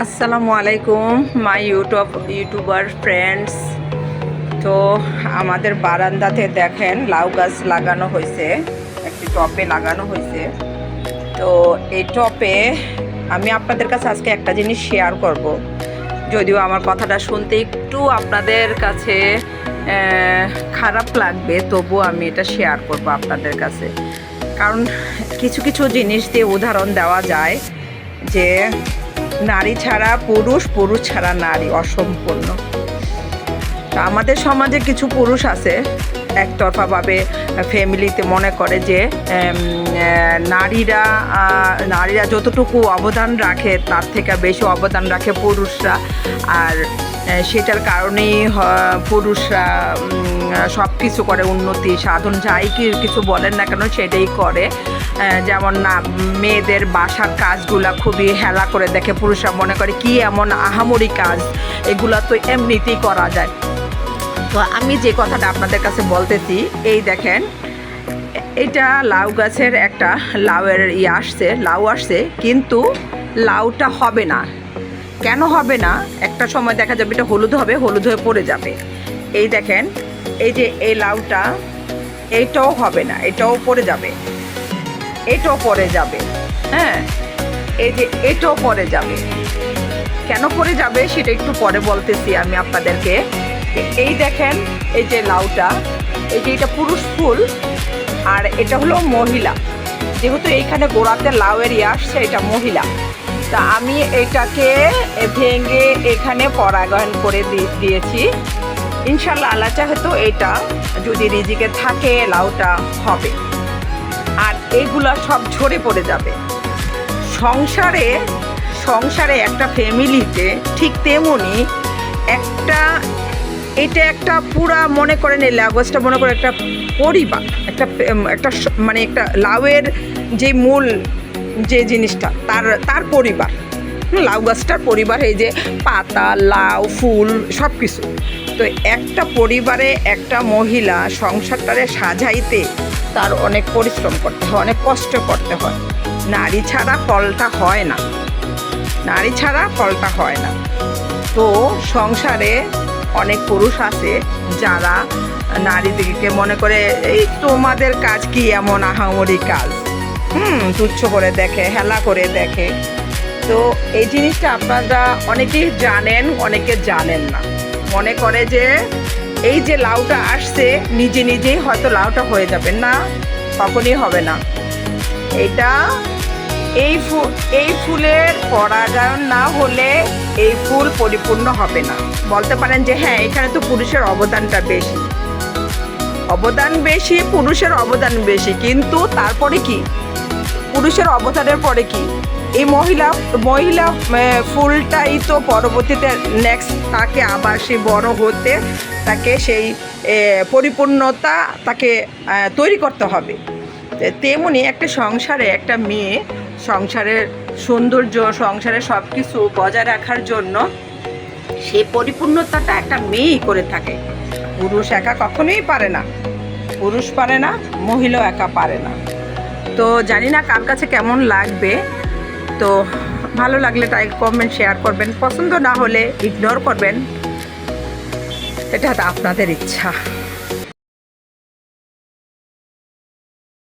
আসসালামু আলাইকুম মাই YouTuber friends. তো আমাদের বারান্দাতে দেখেন লাউ গাছ লাগানো হয়েছে, একটি টপে লাগানো হয়েছে। তো এই টপে আমি আপনাদের কাছে আজকে একটা জিনিস শেয়ার করব, যদিও আমার কথাটা শুনতে একটু আপনাদের কাছে খারাপ লাগবে, তবু আমি এটা শেয়ার করব আপনাদের কাছে। কারণ কিছু কিছু জিনিস দিয়ে উদাহরণ দেওয়া যায় যে নারী ছাড়া পুরুষ, পুরুষ ছাড়া নারী অসম্পূর্ণ। তো আমাদের সমাজে কিছু পুরুষ আছে একতরফাভাবে ফ্যামিলিতে মনে করে যে নারীরা যতটুকু অবদান রাখে তার থেকে বেশি অবদান রাখে পুরুষরা, আর সেটার কারণেই পুরুষরা সব কিছু করে, উন্নতি সাধন যাই কিছু বলেন না কেন সেটাই করে। যেমন না, মেয়েদের বাসার কাজগুলা খুবই হেলা করে দেখে পুরুষরা, মনে করে কি এমন আহামরি কাজ, এগুলা তো এমনিতেই করা যায়। তো আমি যে কথাটা আপনাদের কাছে বলতেছি, এই দেখেন, এটা লাউ গাছের একটা লাউয়ের লাউ আসছে, কিন্তু লাউটা হবে না। কেন হবে না? একটা সময় দেখা যাবে এটা হলুদ হবে, হলুদ হয়ে পড়ে যাবে। এই দেখেন, এই যে এই লাউটা, এইটাও হবে না, এটাও পড়ে যাবে, এটাও পড়ে যাবে। হ্যাঁ, এই যে এটাও পড়ে যাবে। কেন পড়ে যাবে সেটা একটু পরে বলতেছি আমি আপনাদেরকে। এই দেখেন, এই যে লাউটা, এই যে এটা পুরুষ ফুল আর এটা হলো মহিলা। যেহেতু এইখানে গোড়াতে লাউয়ের আসছে, এটা মহিলা। তা আমি এটাকে ভেঙে এখানে পরাগায়ন করে দিয়েছি। ইনশাল্লাহ আল্লাহ চাহে তো এটা যদি রিজিকে থাকে লাউটা হবে, আর এইগুলা সব ঝরে পড়ে যাবে। সংসারে একটা ফ্যামিলিতে ঠিক তেমনি এটা একটা পুরা, মনে করেন এই লাউ গাছটা মনে করে একটা পরিবার, একটা মানে একটা লাউয়ের যে মূল যে জিনিসটা তার পরিবার, লাউ গাছটার পরিবার। এই যে পাতা, লাউ, ফুল সব কিছু। তো একটা পরিবারে একটা মহিলা সংসারটারে সাজাইতে তার অনেক পরিশ্রম করতে হয়, অনেক কষ্ট করতে হয়। নারী ছাড়া ফলটা হয় না, নারী ছাড়া ফলটা হয় না। তো সংসারে অনেক পুরুষ আছে যারা নারীদেরকে মনে করে এই তোমাদের কাজ কি এমন আহামরি কাজ, তুচ্ছ করে দেখে, হেলা করে দেখে। তো এই জিনিসটা আপনারা অনেকেই জানেন, অনেকে জানেন না। মনে করে যে এই যে লাউটা আসছে নিজে নিজেই হয়তো লাউটা হয়ে যাবে, না, কখনই হবে না। এটা এই ফুলের পরাগায়ন না হলে এই ফুল পরিপূর্ণ হবে না। বলতে পারেন যে হ্যাঁ, এখানে তো পুরুষের অবদানটা বেশি, পুরুষের অবদান বেশি, কিন্তু তারপরে কি, পুরুষের অবদানের পরে কি, এই মহিলা ফুলটাই তো পরবর্তীতে নেক্সট তাকে আবার সেই বড় হতে, তাকে সেই পরিপূর্ণতা তাকে তৈরি করতে হবে। তেমনি একটা সংসারে একটা মেয়ে সংসারের সৌন্দর্য, সংসারের সব কিছু বজায় রাখার জন্য সেই পরিপূর্ণতাটা একটা মেয়েই করে থাকে। পুরুষ একা কখনোই পারে না, পুরুষ পারে না, মহিলাও একা পারে না। তো জানি না কার কাছে কেমন লাগবে। তো ভালো লাগলে তাই কমেন্ট, শেয়ার করবেন, পছন্দ না হলে ইগনোর করবেন, এটা আপনাদের ইচ্ছা।